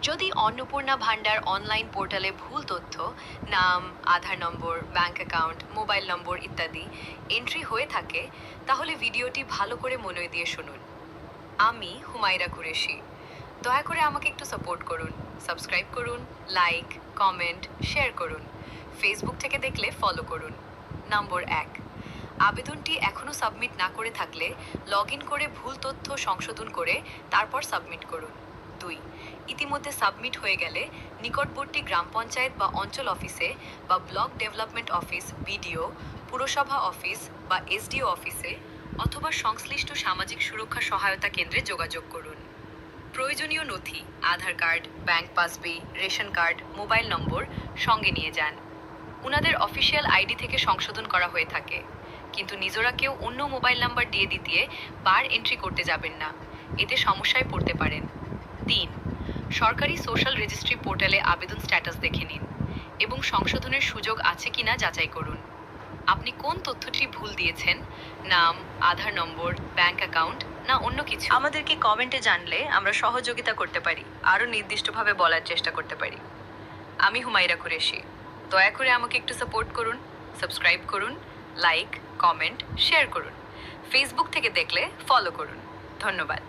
যদি অন্নপূর্ণা ভান্ডার অনলাইন পোর্টালে ভুল তথ্য, নাম, আধার নম্বর, ব্যাংক অ্যাকাউন্ট, মোবাইল নম্বর ইত্যাদি এন্ট্রি হয়ে থাকে, তাহলে ভিডিওটি ভালো করে মনোযোগ দিয়ে শুনুন। আমি হুমায়রা কুরেশি। দয়া করে আমাকে একটু সাপোর্ট করুন। সাবস্ক্রাইব করুন, লাইক, কমেন্ট, শেয়ার করুন। ফেসবুক থেকে দেখলে ফলো করুন। নম্বর ১, আবেদনটি এখনও সাবমিট না করে থাকলে লগ ইন করে ভুল তথ্য সংশোধন করে তারপর সাবমিট করুন। ২, ইতিমধ্যে সাবমিট হয়ে গেলে নিকটবর্তী গ্রাম পঞ্চায়েত বা অঞ্চল অফিসে বা ব্লক ডেভেলপমেন্ট অফিস, বিডিও, পুরসভা অফিস বা এসডিও অফিসে অথবা সংশ্লিষ্ট সামাজিক সুরক্ষা সহায়তা কেন্দ্রে যোগাযোগ করুন। প্রয়োজনীয় নথি, Aadhaar card, bank passbook, ration card, mobile number সঙ্গে নিয়ে যান। উনাদের অফিসিয়াল আইডি থেকে সংশোধন করা হয়ে থাকে, কিন্তু নিজেরা কেউ অন্য মোবাইল নাম্বার দিয়ে দিতে বার এন্ট্রি করতে যাবেন না, এতে সমস্যায় পড়তে পারেন। ৩, সরকারি সোশ্যাল রেজিস্ট্রি পোর্টালে আবেদন স্ট্যাটাস দেখে নিন এবং সংশোধনের সুযোগ আছে কিনা যাচাই করুন। আপনি কোন তথ্যটি ভুল দিয়েছেন, নাম, আধার নম্বর, ব্যাংক অ্যাকাউন্ট না অন্য কিছু, আমাদেরকে কমেন্টে জানলে আমরা সহযোগিতা করতে পারি, আরও নির্দিষ্টভাবে বলার চেষ্টা করতে পারি। আমি হুমায়রা কুরেশি। দয়া করে আমাকে একটু সাপোর্ট করুন, সাবস্ক্রাইব করুন, লাইক, কমেন্ট, শেয়ার করুন। ফেসবুক থেকে দেখলে ফলো করুন। ধন্যবাদ।